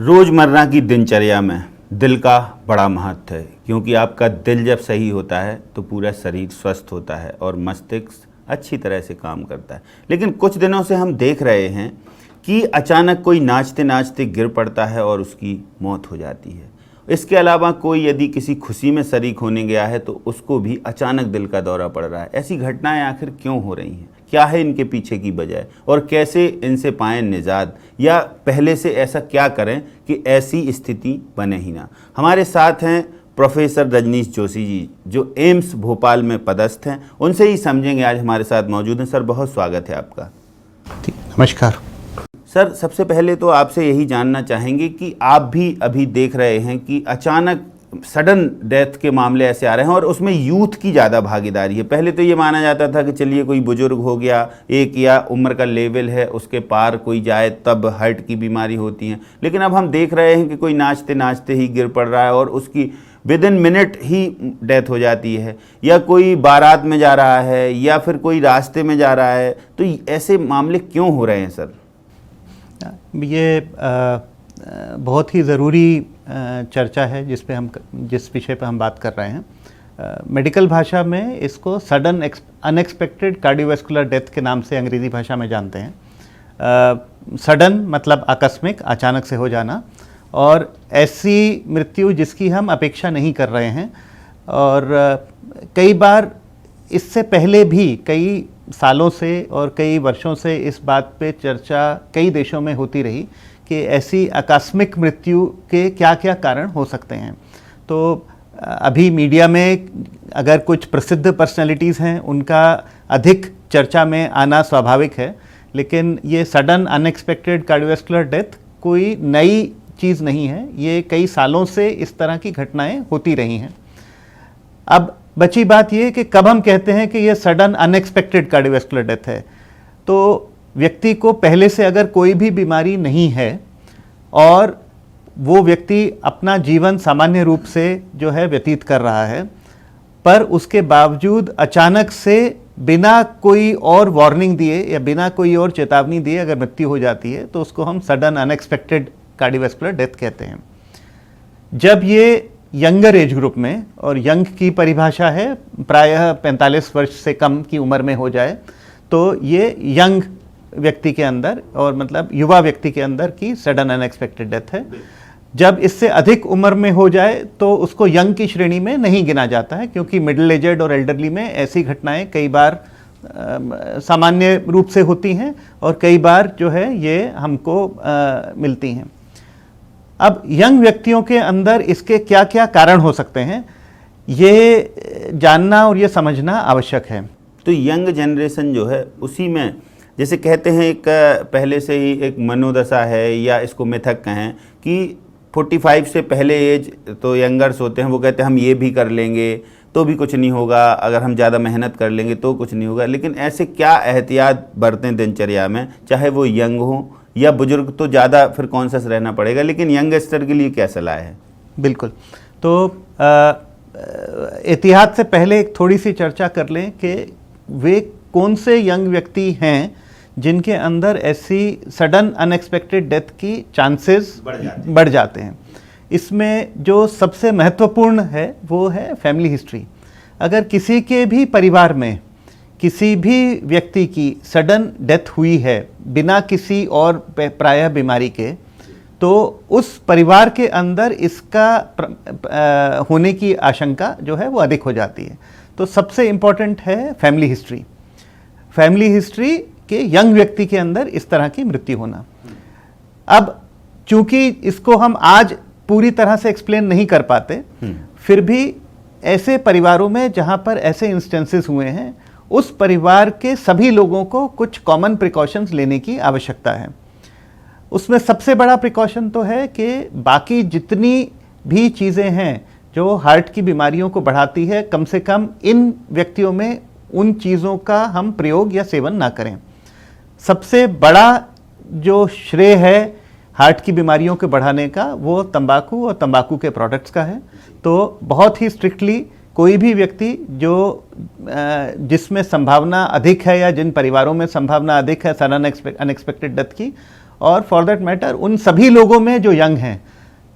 रोज़मर्रा की दिनचर्या में दिल का बड़ा महत्व है, क्योंकि आपका दिल जब सही होता है तो पूरा शरीर स्वस्थ होता है और मस्तिष्क अच्छी तरह से काम करता है। लेकिन कुछ दिनों से हम देख रहे हैं कि अचानक कोई नाचते नाचते गिर पड़ता है और उसकी मौत हो जाती है। इसके अलावा कोई यदि किसी खुशी में शरीक होने गया है तो उसको भी अचानक दिल का दौरा पड़ रहा है। ऐसी घटनाएं आखिर क्यों हो रही हैं? क्या है इनके पीछे की वजह और कैसे इनसे पाएं निजात, या पहले से ऐसा क्या करें कि ऐसी स्थिति बने ही ना। हमारे साथ हैं प्रोफेसर रजनीश जोशी जी, जो एम्स भोपाल में पदस्थ हैं। उनसे ही समझेंगे, आज हमारे साथ मौजूद हैं। सर, बहुत स्वागत है आपका। नमस्कार सर, सबसे पहले तो आपसे यही जानना चाहेंगे कि आप भी अभी देख रहे हैं कि अचानक सडन डेथ के मामले ऐसे आ रहे हैं और उसमें यूथ की ज़्यादा भागीदारी है। पहले तो ये माना जाता था कि चलिए कोई बुजुर्ग हो गया, एक या उम्र का लेवल है उसके पार कोई जाए तब हार्ट की बीमारी होती है, लेकिन अब हम देख रहे हैं कि कोई नाचते नाचते ही गिर पड़ रहा है और उसकी with in minute he death हो जाती है, या कोई बारात में जा रहा है या फिर कोई रास्ते में जा रहा है। तो ऐसे मामले क्यों हो रहे हैं सर? ये बहुत ही ज़रूरी चर्चा है जिस विषय पर हम बात कर रहे हैं। मेडिकल भाषा में इसको सडन अनएक्सपेक्टेड कार्डियोवैस्कुलर डेथ के नाम से अंग्रेज़ी भाषा में जानते हैं। सडन मतलब आकस्मिक, अचानक से हो जाना, और ऐसी मृत्यु जिसकी हम अपेक्षा नहीं कर रहे हैं। और कई बार इससे पहले भी कई सालों से और कई वर्षों से इस बात पे चर्चा कई देशों में होती रही कि ऐसी आकस्मिक मृत्यु के क्या क्या कारण हो सकते हैं। तो अभी मीडिया में अगर कुछ प्रसिद्ध पर्सनैलिटीज़ हैं उनका अधिक चर्चा में आना स्वाभाविक है, लेकिन ये सडन अनएक्सपेक्टेड कार्डियोवैस्कुलर डेथ कोई नई चीज़ नहीं है। ये कई सालों से इस तरह की घटनाएं होती रही हैं। अब बची बात ये कि कब हम कहते हैं कि ये सडन अनएक्सपेक्टेड कार्डियोवैस्कुलर डेथ है। तो व्यक्ति को पहले से अगर कोई भी बीमारी नहीं है और वो व्यक्ति अपना जीवन सामान्य रूप से जो है व्यतीत कर रहा है, पर उसके बावजूद अचानक से बिना कोई और वार्निंग दिए या बिना कोई और चेतावनी दिए अगर मृत्यु हो जाती है तो उसको हम सडन अनएक्सपेक्टेड कार्डियोवैस्कुलर डेथ कहते हैं। जब ये यंगर एज ग्रुप में, और यंग की परिभाषा है प्रायः 45 वर्ष से कम की उम्र में हो जाए, तो ये यंग व्यक्ति के अंदर और मतलब युवा व्यक्ति के अंदर की सडन अनएक्सपेक्टेड डेथ है। जब इससे अधिक उम्र में हो जाए तो उसको यंग की श्रेणी में नहीं गिना जाता है, क्योंकि मिडिल एजेड और एल्डरली में ऐसी घटनाएं कई बार सामान्य रूप से होती हैं और कई बार जो है ये हमको मिलती हैं। अब यंग व्यक्तियों के अंदर इसके क्या क्या कारण हो सकते हैं, ये जानना और ये समझना आवश्यक है। तो यंग जनरेशन जो है उसी में, जैसे कहते हैं एक पहले से ही एक मनोदशा है, या इसको मिथक कहें कि 45 से पहले एज तो यंगर्स होते हैं, वो कहते हैं हम ये भी कर लेंगे तो भी कुछ नहीं होगा, अगर हम ज़्यादा मेहनत कर लेंगे तो कुछ नहीं होगा। लेकिन ऐसे क्या एहतियात बरतें दिनचर्या में, चाहे वो यंग हो या बुजुर्ग, तो ज़्यादा फिर कॉन्शियस रहना पड़ेगा, लेकिन यंगस्टर के लिए क्या सलाह है? बिल्कुल। तो एहतियात से पहले एक थोड़ी सी चर्चा कर लें कि वे कौन से यंग व्यक्ति हैं जिनके अंदर ऐसी सडन अनएक्सपेक्टेड डेथ की चांसेस बढ़ जाते हैं। इसमें जो सबसे महत्वपूर्ण है वो है फैमिली हिस्ट्री। अगर किसी के भी परिवार में किसी भी व्यक्ति की सडन डेथ हुई है बिना किसी और प्रायः बीमारी के, तो उस परिवार के अंदर इसका होने की आशंका जो है वो अधिक हो जाती है। तो सबसे इम्पॉर्टेंट है फैमिली हिस्ट्री। फैमिली हिस्ट्री के यंग व्यक्ति के अंदर इस तरह की मृत्यु होना। अब चूंकि इसको हम आज पूरी तरह से एक्सप्लेन नहीं कर पाते, फिर भी ऐसे परिवारों में जहाँ पर ऐसे इंस्टेंसेस हुए हैं उस परिवार के सभी लोगों को कुछ कॉमन प्रिकॉशंस लेने की आवश्यकता है। उसमें सबसे बड़ा प्रिकॉशन तो है कि बाकी जितनी भी चीज़ें हैं जो हार्ट की बीमारियों को बढ़ाती है, कम से कम इन व्यक्तियों में उन चीज़ों का हम प्रयोग या सेवन ना करें। सबसे बड़ा जो श्रेय है हार्ट की बीमारियों के बढ़ाने का वो तंबाकू और तंबाकू के प्रोडक्ट्स का है। तो बहुत ही स्ट्रिक्टली कोई भी व्यक्ति जो जिसमें संभावना अधिक है या जिन परिवारों में संभावना अधिक है सडन अनएक्सपेक्टेड डेथ की, और फॉर दैट मैटर उन सभी लोगों में जो यंग हैं,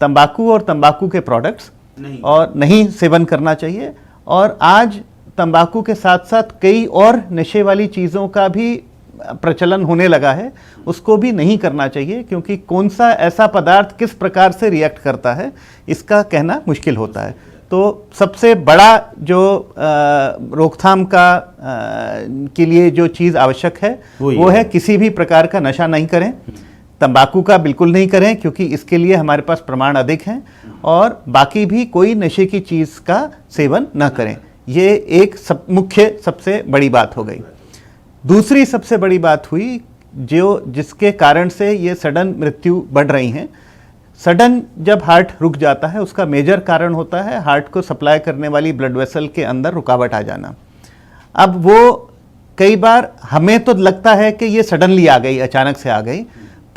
तंबाकू और तंबाकू के प्रोडक्ट्स नहीं सेवन करना चाहिए। और आज तंबाकू के साथ साथ कई और नशे वाली चीज़ों का भी प्रचलन होने लगा है, उसको भी नहीं करना चाहिए, क्योंकि कौन सा ऐसा पदार्थ किस प्रकार से रिएक्ट करता है इसका कहना मुश्किल होता है। तो सबसे बड़ा जो रोकथाम का के लिए जो चीज़ आवश्यक है वो है किसी भी प्रकार का नशा नहीं करें। तंबाकू का बिल्कुल नहीं करें, क्योंकि इसके लिए हमारे पास प्रमाण अधिक हैं, और बाकी भी कोई नशे की चीज़ का सेवन ना करें। ये एक मुख्य सबसे बड़ी बात हो गई। दूसरी सबसे बड़ी बात हुई जिसके कारण से ये सडन मृत्यु बढ़ रही हैं। सडन जब हार्ट रुक जाता है, उसका मेजर कारण होता है हार्ट को सप्लाई करने वाली ब्लड वेसल के अंदर रुकावट आ जाना। अब वो कई बार हमें तो लगता है कि ये सडनली आ गई, अचानक से आ गई,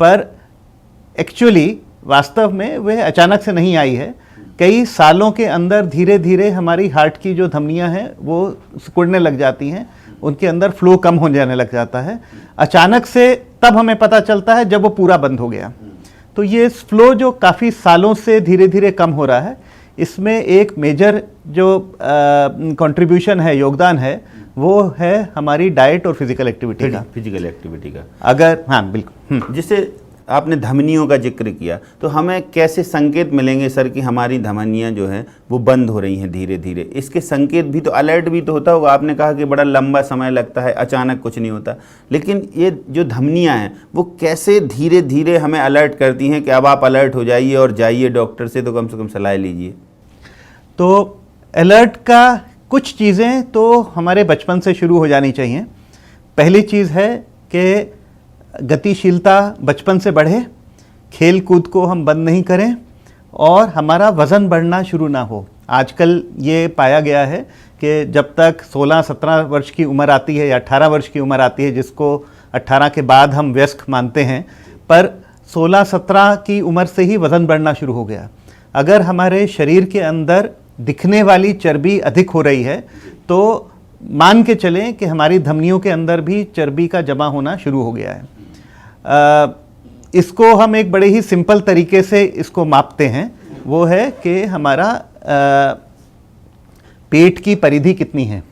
पर एक्चुअली वास्तव में वह अचानक से नहीं आई है। कई सालों के अंदर धीरे धीरे हमारी हार्ट की जो धमनियां हैं वो सिकुड़ने लग जाती हैं, उनके अंदर फ्लो कम हो जाने लग जाता है। अचानक से तब हमें पता चलता है जब वो पूरा बंद हो गया। तो ये फ्लो जो काफ़ी सालों से धीरे धीरे कम हो रहा है, इसमें एक मेजर जो कंट्रीब्यूशन है, योगदान है, वो है हमारी डाइट और फिजिकल एक्टिविटी का। अगर हाँ बिल्कुल, जिससे आपने धमनियों का जिक्र किया, तो हमें कैसे संकेत मिलेंगे सर कि हमारी धमनियां जो हैं वो बंद हो रही हैं धीरे धीरे? इसके संकेत भी तो, अलर्ट भी तो होता होगा। आपने कहा कि बड़ा लंबा समय लगता है, अचानक कुछ नहीं होता, लेकिन ये जो धमनियां हैं वो कैसे धीरे धीरे हमें अलर्ट करती हैं कि अब आप अलर्ट हो जाइए और जाइए डॉक्टर से, तो कम से कम सलाह लीजिए? तो अलर्ट का कुछ चीज़ें तो हमारे बचपन से शुरू हो जानी चाहिए। पहली चीज़ है कि गतिशीलता बचपन से बढ़े, खेल कूद को हम बंद नहीं करें, और हमारा वज़न बढ़ना शुरू ना हो। आजकल ये पाया गया है कि जब तक 16-17 वर्ष की उम्र आती है या 18 वर्ष की उम्र आती है, जिसको 18 के बाद हम वयस्क मानते हैं, पर 16-17 की उम्र से ही वज़न बढ़ना शुरू हो गया। अगर हमारे शरीर के अंदर दिखने वाली चर्बी अधिक हो रही है, तो मान के चलें कि हमारी धमनियों के अंदर भी चर्बी का जमा होना शुरू हो गया है। इसको हम एक बड़े ही सिंपल तरीके से इसको मापते हैं, वो है कि हमारा पेट की परिधि कितनी है,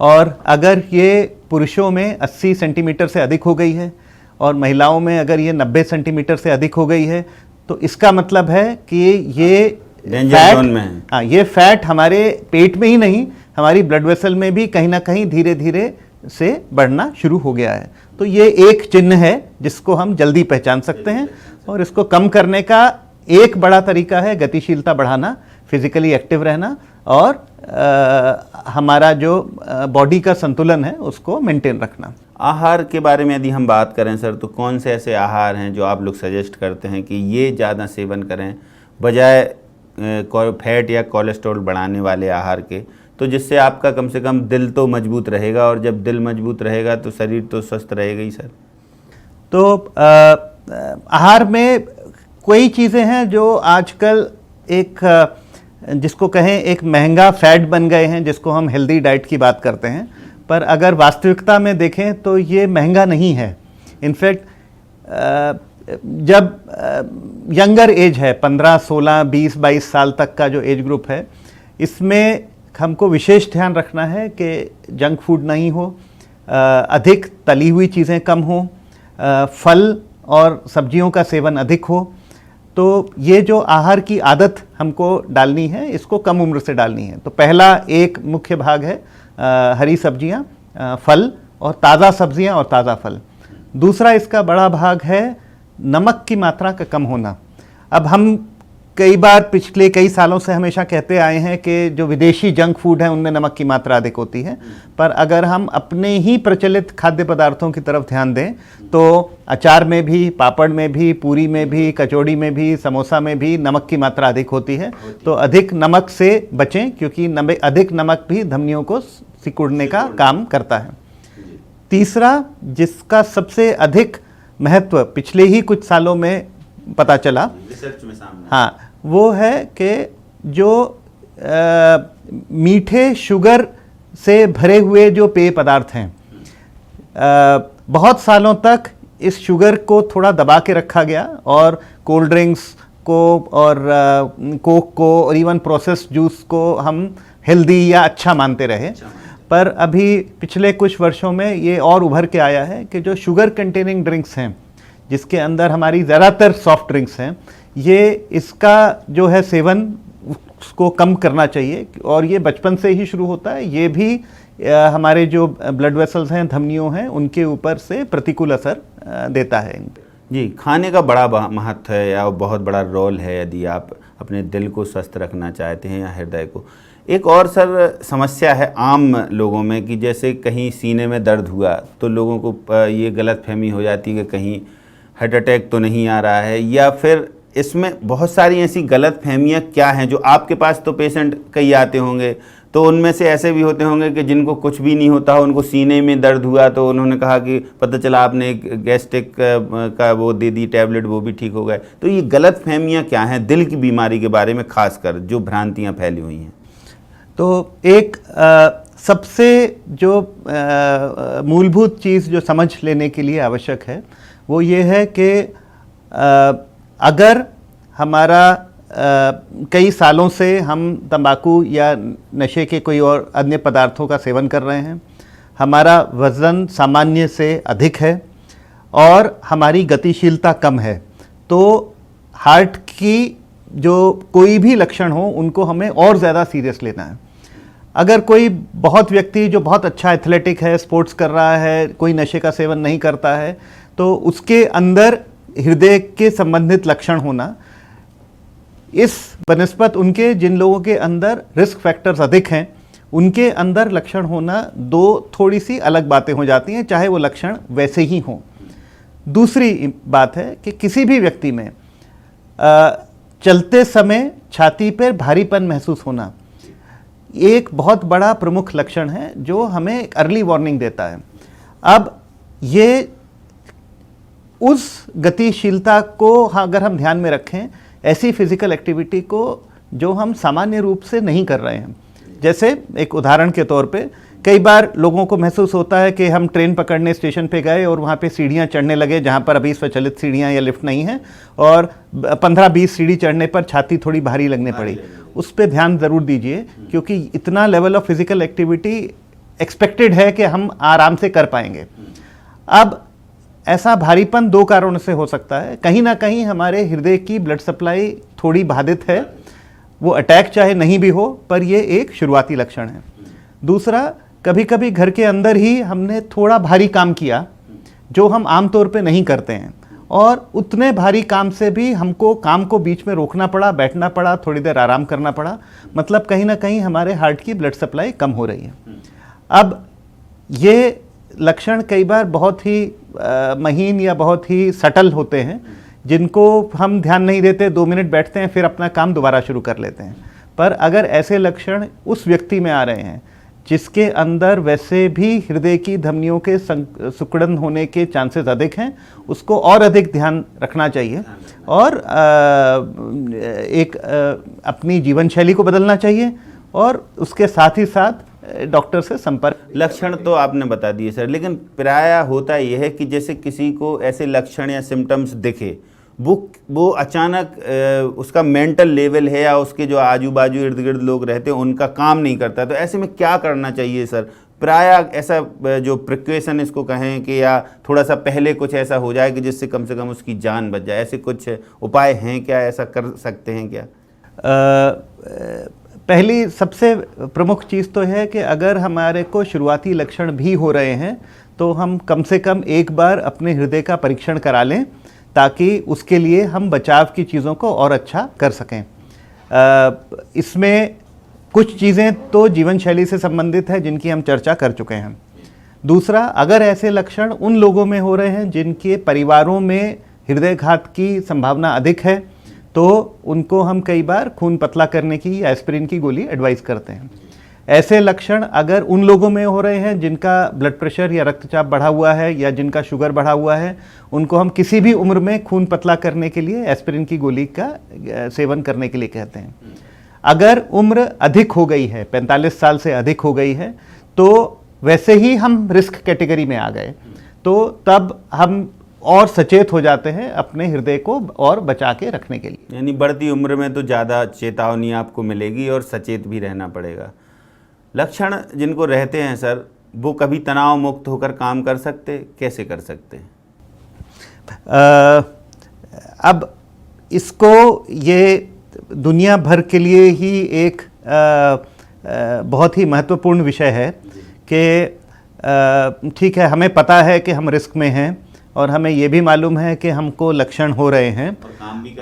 और अगर ये पुरुषों में 80 सेंटीमीटर से अधिक हो गई है और महिलाओं में अगर ये 90 सेंटीमीटर से अधिक हो गई है, तो इसका मतलब है कि ये डेंजर जोन में है। हाँ, ये फैट हमारे पेट में ही नहीं, हमारी ब्लड वेसल में भी कहीं ना कहीं धीरे धीरे से बढ़ना शुरू हो गया है। तो ये एक चिन्ह है जिसको हम जल्दी पहचान सकते हैं, और इसको कम करने का एक बड़ा तरीका है गतिशीलता बढ़ाना, फिजिकली एक्टिव रहना, और हमारा जो बॉडी का संतुलन है उसको मेंटेन रखना। आहार के बारे में यदि हम बात करें सर, तो कौन से ऐसे आहार हैं जो आप लोग सजेस्ट करते हैं कि ये ज़्यादा सेवन करें बजाय फैट या कोलेस्ट्रॉल बढ़ाने वाले आहार के, तो जिससे आपका कम से कम दिल तो मजबूत रहेगा, और जब दिल मजबूत रहेगा तो शरीर तो स्वस्थ रहेगा ही सर? तो आहार में कोई चीज़ें हैं जो आजकल एक जिसको कहें एक महंगा फैट बन गए हैं, जिसको हम हेल्दी डाइट की बात करते हैं, पर अगर वास्तविकता में देखें तो ये महंगा नहीं है। इनफैक्ट जब यंगर एज है, 15, 16, 20, 22 साल तक का जो एज ग्रुप है, इसमें हमको विशेष ध्यान रखना है कि जंक फूड नहीं हो, अधिक तली हुई चीज़ें कम हो, फल और सब्जियों का सेवन अधिक हो। तो ये जो आहार की आदत हमको डालनी है, इसको कम उम्र से डालनी है। तो पहला एक मुख्य भाग है हरी सब्जियां, फल और ताज़ा सब्जियां और ताज़ा फल। दूसरा इसका बड़ा भाग है नमक की मात्रा का कम होना। अब हम कई बार पिछले कई सालों से हमेशा कहते आए हैं कि जो विदेशी जंक फूड है उनमें नमक की मात्रा अधिक होती है, पर अगर हम अपने ही प्रचलित खाद्य पदार्थों की तरफ ध्यान दें तो अचार में भी, पापड़ में भी, पूरी में भी, कचौड़ी में भी, समोसा में भी नमक की मात्रा अधिक होती है। तो अधिक नमक से बचें, क्योंकि अधिक नमक भी धमनियों को सिकुड़ने का काम करता है। तीसरा, जिसका सबसे अधिक महत्व पिछले ही कुछ सालों में पता चला, रिसर्च में सामने, हाँ, वो है कि जो मीठे शुगर से भरे हुए जो पेय पदार्थ हैं, बहुत सालों तक इस शुगर को थोड़ा दबा के रखा गया और कोल्ड ड्रिंक्स को और कोक को और इवन प्रोसेस्ड जूस को हम हेल्दी या अच्छा मानते रहे। पर अभी पिछले कुछ वर्षों में ये और उभर के आया है कि जो शुगर कंटेनिंग ड्रिंक्स हैं, जिसके अंदर हमारी ज़्यादातर सॉफ्ट ड्रिंक्स हैं, ये इसका जो है सेवन उसको कम करना चाहिए। और ये बचपन से ही शुरू होता है। ये भी हमारे जो ब्लड वेसल्स हैं, धमनियों हैं, उनके ऊपर से प्रतिकूल असर देता है। जी, खाने का बड़ा महत्व है या बहुत बड़ा रोल है यदि आप अपने दिल को स्वस्थ रखना चाहते हैं या हृदय को। एक और सर समस्या है आम लोगों में कि जैसे कहीं सीने में दर्द हुआ तो लोगों को ये गलतफहमी हो जाती है कि कहीं हार्ट अटैक तो नहीं आ रहा है, या फिर इसमें बहुत सारी ऐसी गलतफहमियां क्या हैं जो आपके पास तो पेशेंट कई आते होंगे, तो उनमें से ऐसे भी होते होंगे कि जिनको कुछ भी नहीं होता हो, उनको सीने में दर्द हुआ तो उन्होंने कहा कि पता चला आपने एक गैस्ट्रिक का वो दे दी टैबलेट, वो भी ठीक हो गए। तो ये गलतफहमियां क्या हैं दिल की बीमारी के बारे में, खासकर जो भ्रांतियां फैली हुई हैं? तो एक सबसे जो मूलभूत चीज़ जो समझ लेने के लिए आवश्यक है वो ये है कि अगर हमारा कई सालों से हम तंबाकू या नशे के कोई और अन्य पदार्थों का सेवन कर रहे हैं, हमारा वज़न सामान्य से अधिक है और हमारी गतिशीलता कम है, तो हार्ट की जो कोई भी लक्षण हो उनको हमें और ज़्यादा सीरियस लेना है। अगर कोई बहुत व्यक्ति जो बहुत अच्छा एथलेटिक है, स्पोर्ट्स कर रहा है, कोई नशे का सेवन नहीं करता है, तो उसके अंदर हृदय के संबंधित लक्षण होना इस बनस्पत उनके जिन लोगों के अंदर रिस्क फैक्टर्स अधिक हैं उनके अंदर लक्षण होना दो थोड़ी सी अलग बातें हो जाती हैं, चाहे वो लक्षण वैसे ही हों। दूसरी बात है कि किसी भी व्यक्ति में चलते समय छाती पर भारीपन महसूस होना एक बहुत बड़ा प्रमुख लक्षण है जो हमें एक अर्ली वार्निंग देता है। अब ये उस गतिशीलता को अगर हम ध्यान में रखें, ऐसी फिजिकल एक्टिविटी को जो हम सामान्य रूप से नहीं कर रहे हैं, जैसे एक उदाहरण के तौर पे कई बार लोगों को महसूस होता है कि हम ट्रेन पकड़ने स्टेशन पे गए और वहाँ पे सीढ़ियाँ चढ़ने लगे जहाँ पर अभी स्वचालित सीढ़ियाँ या लिफ्ट नहीं है, और 15-20 सीढ़ी चढ़ने पर छाती थोड़ी भारी लगने पड़ी। उस पर ध्यान ज़रूर दीजिए, क्योंकि इतना level of physical activity expected है कि हम आराम से कर पाएंगे। अब ऐसा भारीपन दो कारणों से हो सकता है। कहीं ना कहीं हमारे हृदय की ब्लड सप्लाई थोड़ी बाधित है, वो अटैक चाहे नहीं भी हो, पर ये एक शुरुआती लक्षण है। दूसरा, कभी कभी घर के अंदर ही हमने थोड़ा भारी काम किया जो हम आमतौर पे नहीं करते हैं, और उतने भारी काम से भी हमको काम को बीच में रोकना पड़ा, बैठना पड़ा, थोड़ी देर आराम करना पड़ा। मतलब कहीं ना कहीं हमारे हार्ट की ब्लड सप्लाई कम हो रही है। अब ये लक्षण कई बार बहुत ही महीन या बहुत ही सटल होते हैं, जिनको हम ध्यान नहीं देते, 2 मिनट बैठते हैं, फिर अपना काम दोबारा शुरू कर लेते हैं। पर अगर ऐसे लक्षण उस व्यक्ति में आ रहे हैं जिसके अंदर वैसे भी हृदय की धमनियों के सिकुड़न होने के चांसेस अधिक हैं, उसको और अधिक ध्यान रखना चाहिए और अपनी जीवन शैली को बदलना चाहिए, और उसके साथ ही साथ डॉक्टर से संपर्क। लक्षण तो आपने बता दिए सर, लेकिन प्रायः होता यह है कि जैसे किसी को ऐसे लक्षण या सिम्टम्स दिखे, वो अचानक उसका मेंटल लेवल है या उसके जो आजू बाजू इर्द गिर्द लोग रहते हैं उनका काम नहीं करता, तो ऐसे में क्या करना चाहिए सर? प्रायः ऐसा जो प्रिकॉशन इसको कहें कि या थोड़ा सा पहले कुछ ऐसा हो जाए कि जिससे कम से कम उसकी जान बच जाए, ऐसे कुछ उपाय हैं क्या, ऐसा कर सकते हैं क्या? पहली सबसे प्रमुख चीज़ तो है कि अगर हमारे को शुरुआती लक्षण भी हो रहे हैं तो हम कम से कम एक बार अपने हृदय का परीक्षण करा लें, ताकि उसके लिए हम बचाव की चीज़ों को और अच्छा कर सकें। इसमें कुछ चीज़ें तो जीवन शैली से संबंधित है जिनकी हम चर्चा कर चुके हैं। दूसरा, अगर ऐसे लक्षण उन लोगों में हो रहे हैं जिनके परिवारों में हृदयघात की संभावना अधिक है, तो उनको हम कई बार खून पतला करने की या एस्पिरिन की गोली एडवाइस करते हैं। ऐसे लक्षण अगर उन लोगों में हो रहे हैं जिनका ब्लड प्रेशर या रक्तचाप बढ़ा हुआ है या जिनका शुगर बढ़ा हुआ है, उनको हम किसी भी उम्र में खून पतला करने के लिए एस्पिरिन की गोली का सेवन करने के लिए कहते हैं। अगर उम्र अधिक हो गई है, 45 साल से अधिक हो गई है, तो वैसे ही हम रिस्क कैटेगरी में आ गए, तो तब हम और सचेत हो जाते हैं अपने हृदय को और बचा के रखने के लिए। यानी बढ़ती उम्र में तो ज़्यादा चेतावनी आपको मिलेगी और सचेत भी रहना पड़ेगा। लक्षण जिनको रहते हैं सर, वो कभी तनाव मुक्त होकर काम कर सकते, कैसे कर सकते हैं? अब इसको ये दुनिया भर के लिए ही एक बहुत ही महत्वपूर्ण विषय है कि ठीक है, हमें पता है कि हम रिस्क में हैं और हमें ये भी मालूम है कि हमको लक्षण हो रहे हैं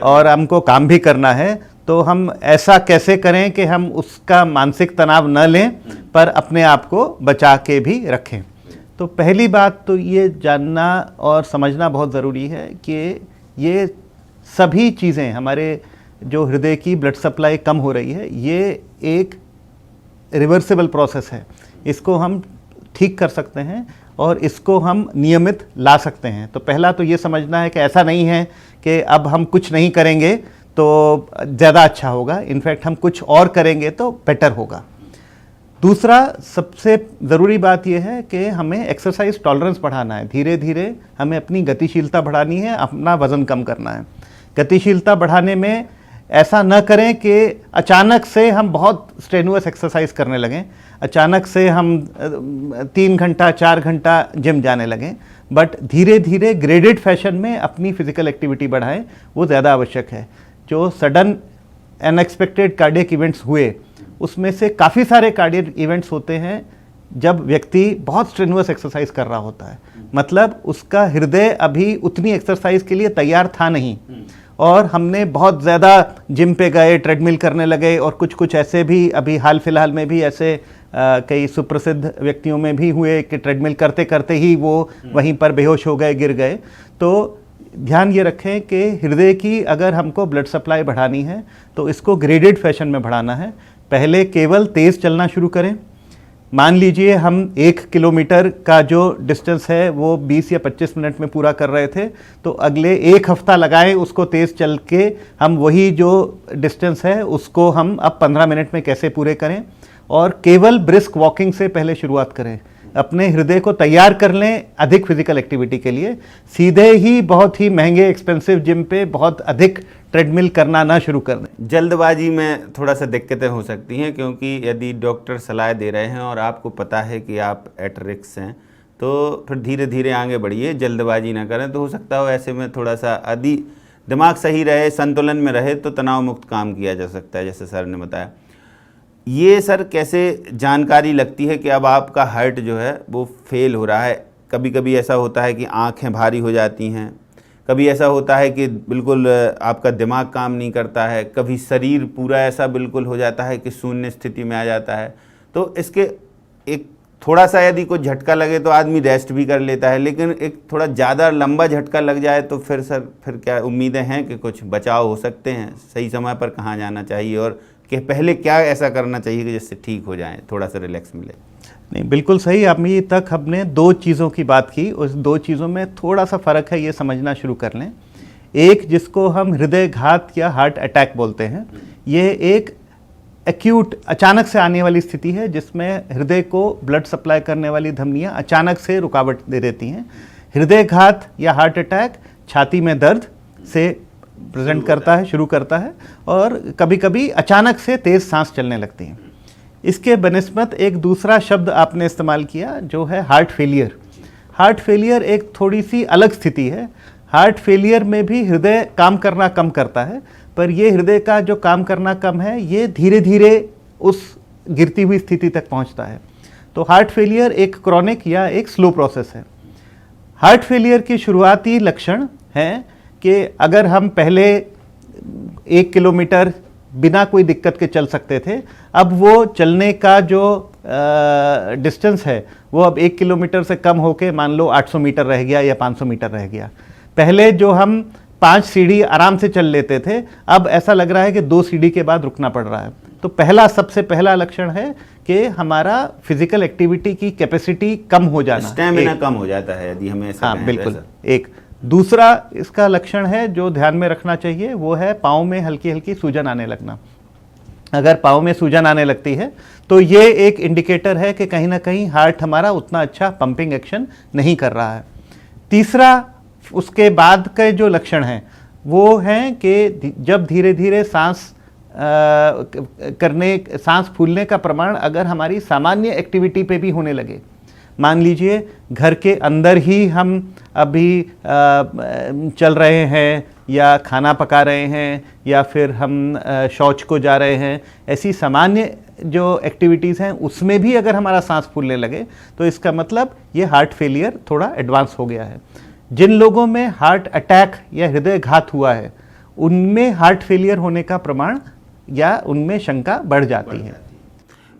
और हमको काम भी करना है, तो हम ऐसा कैसे करें कि हम उसका मानसिक तनाव न लें पर अपने आप को बचा के भी रखें। तो पहली बात तो ये जानना और समझना बहुत ज़रूरी है कि ये सभी चीज़ें, हमारे जो हृदय की ब्लड सप्लाई कम हो रही है, ये एक रिवर्सिबल प्रोसेस है। इसको हम ठीक कर सकते हैं और इसको हम नियमित ला सकते हैं। तो पहला तो ये समझना है कि ऐसा नहीं है कि अब हम कुछ नहीं करेंगे तो ज़्यादा अच्छा होगा, इनफैक्ट हम कुछ और करेंगे तो बेटर होगा। दूसरा सबसे ज़रूरी बात यह है कि हमें एक्सरसाइज टॉलरेंस बढ़ाना है। धीरे धीरे हमें अपनी गतिशीलता बढ़ानी है, अपना वज़न कम करना है। गतिशीलता बढ़ाने में ऐसा न करें कि अचानक से हम बहुत स्ट्रेनुअस एक्सरसाइज करने लगें, अचानक से हम 3 घंटा 4 घंटा जिम जाने लगें, बट धीरे धीरे ग्रेडेड फैशन में अपनी फिजिकल एक्टिविटी बढ़ाएं, वो ज़्यादा आवश्यक है। जो सडन अनएक्सपेक्टेड कार्डियक इवेंट्स हुए, उसमें से काफ़ी सारे कार्डियक इवेंट्स होते हैं जब व्यक्ति बहुत स्ट्रेनुअस एक्सरसाइज कर रहा होता है, मतलब उसका हृदय अभी उतनी एक्सरसाइज के लिए तैयार था नहीं, और हमने बहुत ज़्यादा जिम पे गए, ट्रेडमिल करने लगे, और कुछ ऐसे भी अभी हाल फिलहाल में भी ऐसे कई सुप्रसिद्ध व्यक्तियों में भी हुए कि ट्रेडमिल करते करते ही वो वहीं पर बेहोश हो गए, गिर गए। तो ध्यान ये रखें कि हृदय की अगर हमको ब्लड सप्लाई बढ़ानी है तो इसको ग्रेडेड फैशन में बढ़ाना है। पहले केवल तेज़ चलना शुरू करें। मान लीजिए हम 1 किलोमीटर का जो डिस्टेंस है वो 20 या 25 मिनट में पूरा कर रहे थे, तो अगले 1 हफ्ता लगाएं उसको तेज़ चल के हम वही जो डिस्टेंस है उसको हम अब 15 मिनट में कैसे पूरे करें, और केवल ब्रिस्क वॉकिंग से पहले शुरुआत करें। अपने हृदय को तैयार कर लें अधिक फिजिकल एक्टिविटी के लिए। सीधे ही बहुत ही महंगे एक्सपेंसिव जिम पे बहुत अधिक ट्रेडमिल करना ना शुरू कर दें। जल्दबाजी में थोड़ा सा दिक्कतें हो सकती हैं, क्योंकि यदि डॉक्टर सलाह दे रहे हैं और आपको पता है कि आप एट रिस्क हैं, तो फिर धीरे धीरे आगे बढ़िए, जल्दबाजी ना करें। तो हो सकता हो ऐसे में थोड़ा सा यदि दिमाग सही रहे, संतुलन में रहे, तो तनाव मुक्त काम किया जा सकता है, जैसे सर ने बताया। ये सर कैसे जानकारी लगती है कि अब आपका हार्ट जो है वो फेल हो रहा है? कभी कभी ऐसा होता है कि आँखें भारी हो जाती हैं, कभी ऐसा होता है कि बिल्कुल आपका दिमाग काम नहीं करता है, कभी शरीर पूरा ऐसा बिल्कुल हो जाता है कि शून्य स्थिति में आ जाता है। तो इसके एक थोड़ा सा यदि कोई झटका लगे तो आदमी रेस्ट भी कर लेता है, लेकिन एक थोड़ा ज़्यादा लंबा झटका लग जाए तो फिर सर फिर क्या उम्मीदें हैं कि कुछ बचाव हो सकते हैं? सही समय पर कहाँ जाना चाहिए और कि पहले क्या ऐसा करना चाहिए कि जिससे ठीक हो जाए, थोड़ा सा रिलैक्स मिले? नहीं, बिल्कुल सही। अभी तक हमने 2 चीज़ों की बात की, उस 2 चीज़ों में थोड़ा सा फ़र्क है, ये समझना शुरू कर लें। एक जिसको हम हृदय घात या हार्ट अटैक बोलते हैं, ये एक एक्यूट अचानक से आने वाली स्थिति है जिसमें हृदय को ब्लड सप्लाई करने वाली धमनियाँ अचानक से रुकावट दे देती हैं। हृदय घात या हार्ट अटैक छाती में दर्द से प्रेजेंट करता है, शुरू करता है, और कभी कभी अचानक से तेज़ सांस चलने लगती है। इसके बनिस्बत एक दूसरा शब्द आपने इस्तेमाल किया जो है हार्ट फेलियर। हार्ट फेलियर एक थोड़ी सी अलग स्थिति है। हार्ट फेलियर में भी हृदय काम करना कम करता है, पर ये हृदय का जो काम करना कम है ये धीरे धीरे उस गिरती हुई स्थिति तक पहुंचता है। तो हार्ट फेलियर एक क्रॉनिक या एक स्लो प्रोसेस है। हार्ट फेलियर की शुरुआती लक्षण हैं कि अगर हम पहले 1 किलोमीटर बिना कोई दिक्कत के चल सकते थे, अब वो चलने का जो डिस्टेंस है वो अब 1 किलोमीटर से कम होके मान लो 800 मीटर रह गया या 500 मीटर रह गया। पहले जो हम 5 सीढ़ी आराम से चल लेते थे, अब ऐसा लग रहा है कि 2 सीढ़ी के बाद रुकना पड़ रहा है। तो सबसे पहला लक्षण है कि हमारा फिजिकल एक्टिविटी की कैपेसिटी कम हो जाना, स्टैमिना कम हो जाता है यदि हमें ऐसा हाँ बिल्कुल। एक दूसरा इसका लक्षण है जो ध्यान में रखना चाहिए, वो है पाँव में हल्की हल्की सूजन आने लगना। अगर पाँव में सूजन आने लगती है तो ये एक इंडिकेटर है कि कहीं ना कहीं हार्ट हमारा उतना अच्छा पंपिंग एक्शन नहीं कर रहा है। तीसरा उसके बाद के जो लक्षण हैं वो हैं कि जब धीरे धीरे सांस फूलने का प्रमाण अगर हमारी सामान्य एक्टिविटी पे भी होने लगे, मान लीजिए घर के अंदर ही हम अभी चल रहे हैं या खाना पका रहे हैं या फिर हम शौच को जा रहे हैं, ऐसी सामान्य जो एक्टिविटीज़ हैं उसमें भी अगर हमारा सांस फूलने लगे तो इसका मतलब ये हार्ट फेलियर थोड़ा एडवांस हो गया है। जिन लोगों में हार्ट अटैक या हृदय घात हुआ है उनमें हार्ट फेलियर होने का प्रमाण या उनमें शंका बढ़ जाती है।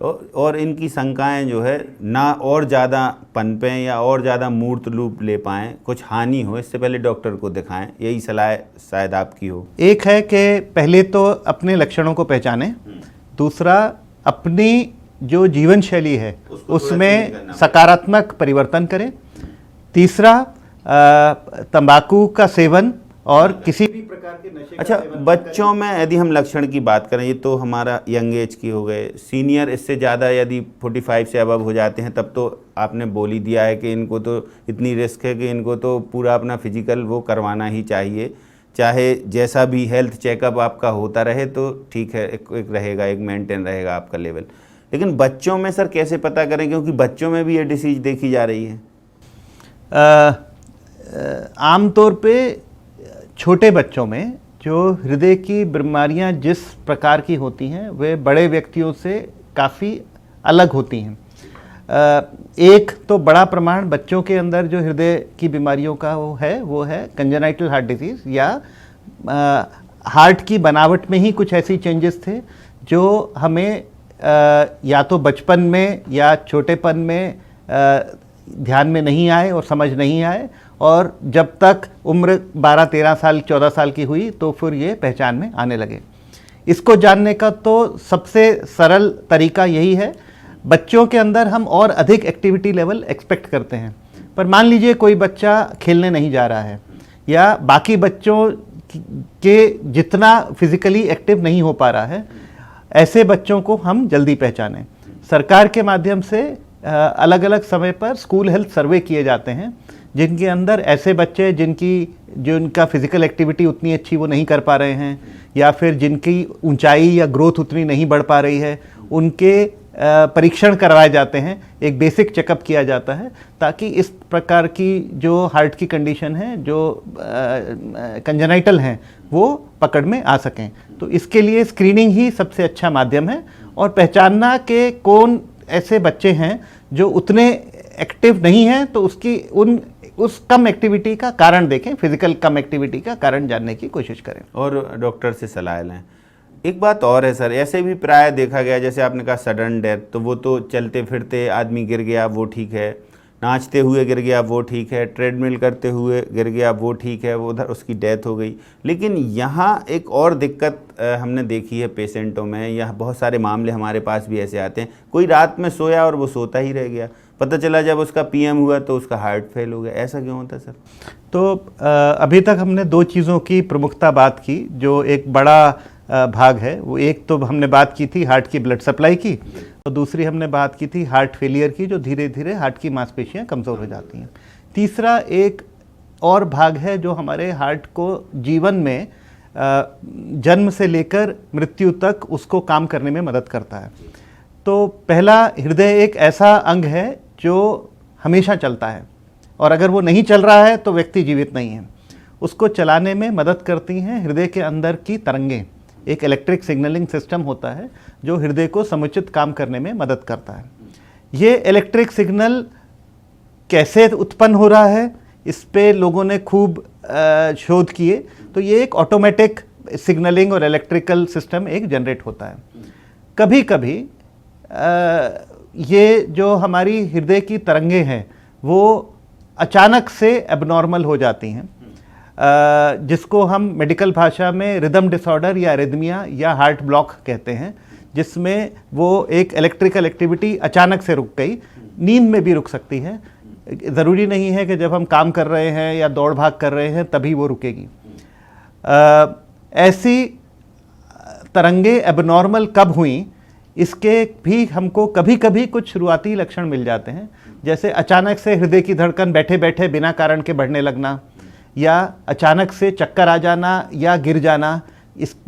और इनकी शंकाएं जो है ना और ज़्यादा पनपें या और ज़्यादा मूर्त रूप ले पाएँ, कुछ हानि हो, इससे पहले डॉक्टर को दिखाएं, यही सलाह शायद आपकी हो। एक है कि पहले तो अपने लक्षणों को पहचानें, दूसरा अपनी जो जीवन शैली है उसमें सकारात्मक परिवर्तन करें, तीसरा तंबाकू का सेवन और किसी भी प्रकार के नशे का अच्छा, सेवन बच्चों में यदि हम लक्षण की बात करें, ये तो हमारा यंग एज की हो गए, सीनियर इससे ज़्यादा यदि 45 से अबव हो जाते हैं तब तो आपने बोल ही दिया है कि इनको तो इतनी रिस्क है कि इनको तो पूरा अपना फिजिकल वो करवाना ही चाहिए, चाहे जैसा भी हेल्थ चेकअप आपका होता रहे तो ठीक है, एक रहेगा, एक मेंटेन रहेगा आपका लेवल। लेकिन बच्चों में सर कैसे पता करें, क्योंकि बच्चों में भी ये डिसीज देखी जा रही है? आमतौर पे छोटे बच्चों में जो हृदय की बीमारियां जिस प्रकार की होती हैं वे बड़े व्यक्तियों से काफ़ी अलग होती हैं। एक तो बड़ा प्रमाण बच्चों के अंदर जो हृदय की बीमारियों का वो है कंजेनाइटल हार्ट डिजीज़, या हार्ट की बनावट में ही कुछ ऐसी चेंजेस थे जो हमें या तो बचपन में या छोटेपन में ध्यान में नहीं आए और समझ नहीं आए, और जब तक उम्र 12-13 साल 14 साल की हुई तो फिर ये पहचान में आने लगे। इसको जानने का तो सबसे सरल तरीका यही है, बच्चों के अंदर हम और अधिक एक्टिविटी लेवल एक्सपेक्ट करते हैं, पर मान लीजिए कोई बच्चा खेलने नहीं जा रहा है या बाकी बच्चों के जितना फिजिकली एक्टिव नहीं हो पा रहा है, ऐसे बच्चों को हम जल्दी पहचानें। सरकार के माध्यम से अलग अलग समय पर स्कूल हेल्थ सर्वे किए जाते हैं जिनके अंदर ऐसे बच्चे जिनका फिजिकल एक्टिविटी उतनी अच्छी वो नहीं कर पा रहे हैं या फिर जिनकी ऊंचाई या ग्रोथ उतनी नहीं बढ़ पा रही है, उनके परीक्षण करवाए जाते हैं, एक बेसिक चेकअप किया जाता है ताकि इस प्रकार की जो हार्ट की कंडीशन है, जो कंजेनाइटल हैं, वो पकड़ में आ सकें। तो इसके लिए स्क्रीनिंग ही सबसे अच्छा माध्यम है, और पहचानना कि कौन ऐसे बच्चे हैं जो उतने एक्टिव नहीं हैं तो उस कम एक्टिविटी का कारण देखें, फिजिकल कम एक्टिविटी का कारण जानने की कोशिश करें और डॉक्टर से सलाह लें। एक बात और है सर, ऐसे भी प्राय देखा गया, जैसे आपने कहा सडन डेथ, तो वो तो चलते फिरते आदमी गिर गया वो ठीक है, नाचते हुए गिर गया वो ठीक है, ट्रेडमिल करते हुए गिर गया वो ठीक है, वो उधर उसकी डेथ हो गई। लेकिन यहाँ एक और दिक्कत हमने देखी है पेशेंटों में, यह बहुत सारे मामले हमारे पास भी ऐसे आते हैं, कोई रात में सोया और वो सोता ही रह गया, पता चला जब उसका पीएम हुआ तो उसका हार्ट फेल हो गया। ऐसा क्यों होता है सर? तो अभी तक हमने दो चीज़ों की प्रमुखता बात की, जो एक बड़ा भाग है वो, एक तो हमने बात की थी हार्ट की ब्लड सप्लाई की, और दूसरी हमने बात की थी हार्ट फेलियर की, जो धीरे धीरे हार्ट की मांसपेशियां कमज़ोर हो जाती हैं। तीसरा एक और भाग है जो हमारे हार्ट को जीवन में जन्म से लेकर मृत्यु तक उसको काम करने में मदद करता है। तो पहला, हृदय एक ऐसा अंग है जो हमेशा चलता है, और अगर वो नहीं चल रहा है तो व्यक्ति जीवित नहीं है। उसको चलाने में मदद करती हैं हृदय के अंदर की तरंगें। एक इलेक्ट्रिक सिग्नलिंग सिस्टम होता है जो हृदय को समुचित काम करने में मदद करता है। ये इलेक्ट्रिक सिग्नल कैसे उत्पन्न हो रहा है, इस पे लोगों ने खूब शोध किए। तो ये एक ऑटोमेटिक सिग्नलिंग और इलेक्ट्रिकल सिस्टम एक जनरेट होता है। कभी कभी ये जो हमारी हृदय की तरंगें हैं वो अचानक से एबनॉर्मल हो जाती हैं, जिसको हम मेडिकल भाषा में रिदम डिसऑर्डर या एरिथमिया या हार्ट ब्लॉक कहते हैं, जिसमें वो एक इलेक्ट्रिकल एक्टिविटी अचानक से रुक गई। नींद में भी रुक सकती है, ज़रूरी नहीं है कि जब हम काम कर रहे हैं या दौड़ भाग कर रहे हैं तभी वो रुकेगी। ऐसी तरंगे एबनॉर्मल कब हुई, इसके भी हमको कभी कभी कुछ शुरुआती लक्षण मिल जाते हैं, जैसे अचानक से हृदय की धड़कन बैठे बैठे बिना कारण के बढ़ने लगना, या अचानक से चक्कर आ जाना या गिर जाना,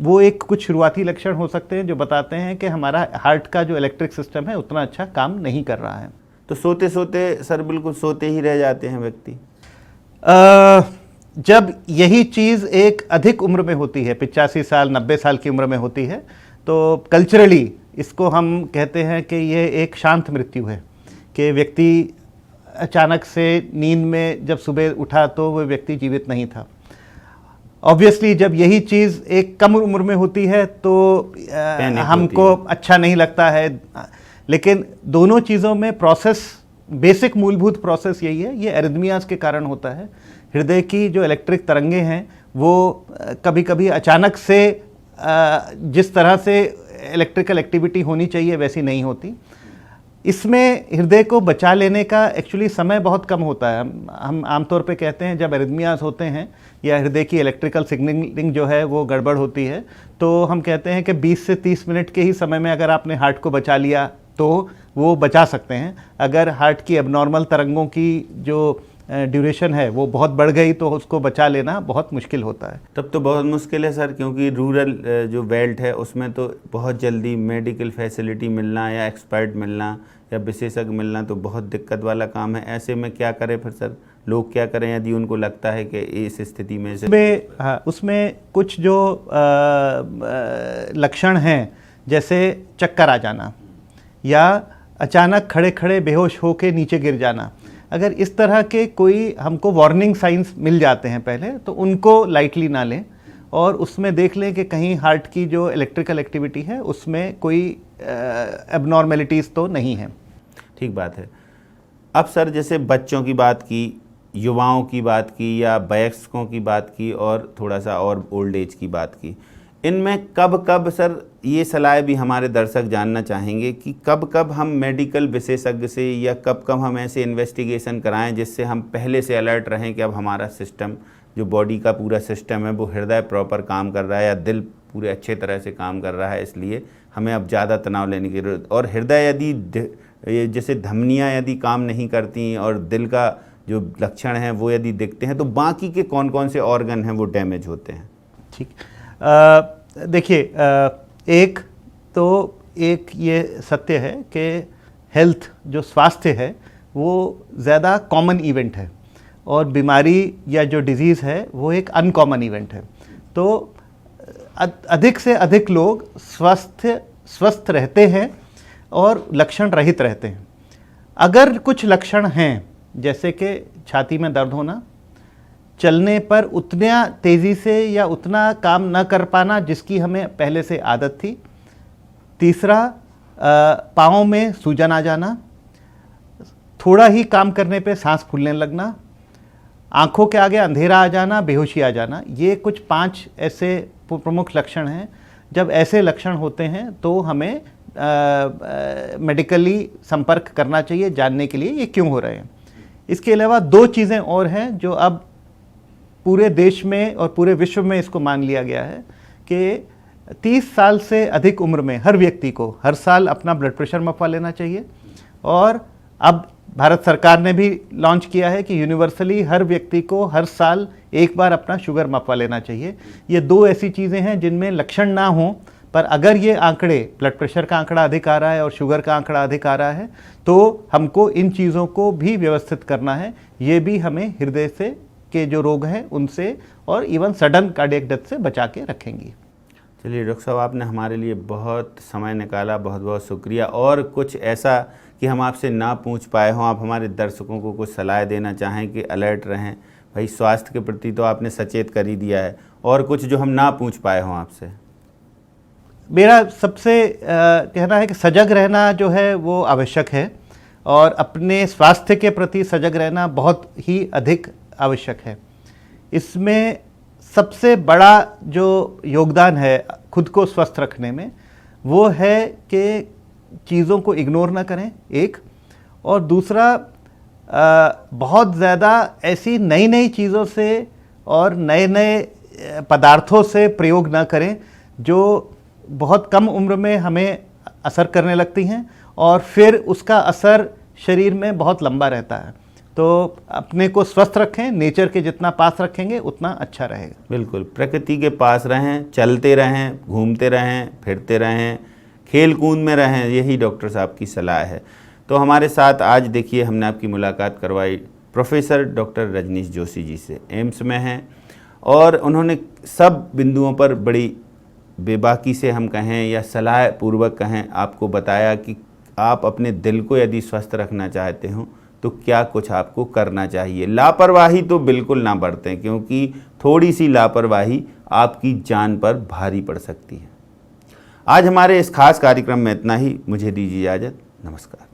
वो एक कुछ शुरुआती लक्षण हो सकते हैं जो बताते हैं कि हमारा हार्ट का जो इलेक्ट्रिक सिस्टम है उतना अच्छा काम नहीं कर रहा है। तो सोते सोते सर बिल्कुल सोते ही रह जाते हैं व्यक्ति? जब यही चीज़ एक अधिक उम्र में होती है, 85 साल 90 साल की उम्र में होती है, तो कल्चरली इसको हम कहते हैं कि ये एक शांत मृत्यु है, कि व्यक्ति अचानक से नींद में जब सुबह उठा तो वो व्यक्ति जीवित नहीं था। ऑब्वियसली जब यही चीज़ एक कम उम्र में होती है तो हमको अच्छा नहीं लगता है, लेकिन दोनों चीज़ों में प्रोसेस, बेसिक मूलभूत प्रोसेस यही है। ये एरिथमियाज के कारण होता है। हृदय की जो इलेक्ट्रिक तरंगे हैं वो कभी कभी अचानक से जिस तरह से इलेक्ट्रिकल एक्टिविटी होनी चाहिए वैसी नहीं होती। इसमें हृदय को बचा लेने का एक्चुअली समय बहुत कम होता है। हम आमतौर पे कहते हैं जब एरिथमियाज होते हैं या हृदय की इलेक्ट्रिकल सिग्नलिंग जो है वो गड़बड़ होती है, तो हम कहते हैं कि 20 से 30 मिनट के ही समय में अगर आपने हार्ट को बचा लिया तो वो बचा सकते हैं। अगर हार्ट की एबनॉर्मल तरंगों की जो ड्यूरेशन है वो बहुत बढ़ गई तो उसको बचा लेना बहुत मुश्किल होता है। तब तो बहुत मुश्किल है सर, क्योंकि रूरल जो बेल्ट है उसमें तो बहुत जल्दी मेडिकल फैसिलिटी मिलना या एक्सपर्ट मिलना या विशेषज्ञ मिलना तो बहुत दिक्कत वाला काम है। ऐसे में क्या करें फिर सर, लोग क्या करें यदि उनको लगता है कि इस स्थिति में से? उसमें कुछ जो लक्षण हैं जैसे चक्कर आ जाना या अचानक खड़े खड़े बेहोश होकर नीचे गिर जाना, अगर इस तरह के कोई हमको वार्निंग साइंस मिल जाते हैं पहले तो उनको लाइटली ना लें और उसमें देख लें कि कहीं हार्ट की जो इलेक्ट्रिकल एक्टिविटी है उसमें कोई एबनॉर्मेलिटीज़ तो नहीं है। ठीक बात है। अब सर जैसे बच्चों की बात की, युवाओं की बात की या वयस्कों की बात की और थोड़ा सा और ओल्ड एज की बात की, इनमें कब कब सर ये सलाह भी हमारे दर्शक जानना चाहेंगे कि कब कब हम मेडिकल विशेषज्ञ से या कब कब हम ऐसे इन्वेस्टिगेशन कराएं जिससे हम पहले से अलर्ट रहें कि अब हमारा सिस्टम, जो बॉडी का पूरा सिस्टम है वो हृदय प्रॉपर काम कर रहा है या दिल पूरे अच्छे तरह से काम कर रहा है, इसलिए हमें अब ज़्यादा तनाव लेने की ज़रूरत। और हृदय यदि जैसे धमनियाँ यदि काम नहीं करती और दिल का जो लक्षण है वो यदि दिखते हैं तो बाकी के कौन कौन से ऑर्गन हैं वो डैमेज होते हैं? ठीक, देखिए, एक ये सत्य है कि हेल्थ जो स्वास्थ्य है वो ज़्यादा कॉमन इवेंट है और बीमारी या जो डिजीज़ है वो एक अनकॉमन इवेंट है। तो अधिक से अधिक लोग स्वस्थ रहते हैं और लक्षण रहित रहते हैं। अगर कुछ लक्षण हैं जैसे कि छाती में दर्द होना, चलने पर उतना तेज़ी से या उतना काम न कर पाना जिसकी हमें पहले से आदत थी, तीसरा पाँव में सूजन आ जाना, थोड़ा ही काम करने पे सांस फूलने लगना, आँखों के आगे अंधेरा आ जाना, बेहोशी आ जाना, ये कुछ 5 ऐसे प्रमुख लक्षण हैं। जब ऐसे लक्षण होते हैं तो हमें मेडिकली संपर्क करना चाहिए जानने के लिए ये क्यों हो रहे हैं। इसके अलावा 2 चीज़ें और हैं जो अब पूरे देश में और पूरे विश्व में इसको मान लिया गया है कि 30 साल से अधिक उम्र में हर व्यक्ति को हर साल अपना ब्लड प्रेशर मपवा लेना चाहिए। और अब भारत सरकार ने भी लॉन्च किया है कि यूनिवर्सली हर व्यक्ति को हर साल एक बार अपना शुगर मपवा लेना चाहिए। ये 2 ऐसी चीज़ें हैं जिनमें लक्षण ना हो, पर अगर ये आंकड़े, ब्लड प्रेशर का आंकड़ा अधिक आ रहा है और शुगर का आंकड़ा अधिक आ रहा है तो हमको इन चीज़ों को भी व्यवस्थित करना है। ये भी हमें हृदय से के जो रोग हैं उनसे और इवन सडन कार्डियक डेथ से बचा के रखेंगी। चलिए डॉक्टर साहब, आपने हमारे लिए बहुत समय निकाला, बहुत बहुत शुक्रिया। और कुछ ऐसा कि हम आपसे ना पूछ पाए हों, आप हमारे दर्शकों को कुछ सलाह देना चाहें कि अलर्ट रहें? भाई स्वास्थ्य के प्रति तो आपने सचेत कर ही दिया है, और कुछ जो हम ना पूछ पाए हों आपसे? मेरा सबसे कहना है कि सजग रहना जो है वो आवश्यक है और अपने स्वास्थ्य के प्रति सजग रहना बहुत ही अधिक आवश्यक है। इसमें सबसे बड़ा जो योगदान है खुद को स्वस्थ रखने में वो है कि चीज़ों को इग्नोर ना करें, एक, और दूसरा बहुत ज़्यादा ऐसी नई नई चीज़ों से और नए नए पदार्थों से प्रयोग ना करें जो बहुत कम उम्र में हमें असर करने लगती हैं और फिर उसका असर शरीर में बहुत लंबा रहता है। तो अपने को स्वस्थ रखें, नेचर के जितना पास रखेंगे उतना अच्छा रहेगा। बिल्कुल, प्रकृति के पास रहें, चलते रहें, घूमते रहें, फिरते रहें, खेल कूद में रहें, यही डॉक्टर साहब की सलाह है। तो हमारे साथ आज देखिए हमने आपकी मुलाकात करवाई प्रोफेसर डॉक्टर रजनीश जोशी जी से, एम्स में हैं, और उन्होंने सब बिंदुओं पर बड़ी बेबाकी से हम कहें या सलाह पूर्वक कहें आपको बताया कि आप अपने दिल को यदि स्वस्थ रखना चाहते हो तो क्या कुछ आपको करना चाहिए। लापरवाही तो बिल्कुल ना बरतें, क्योंकि थोड़ी सी लापरवाही आपकी जान पर भारी पड़ सकती है। आज हमारे इस खास कार्यक्रम में इतना ही। मुझे दीजिए इजाज़त। नमस्कार।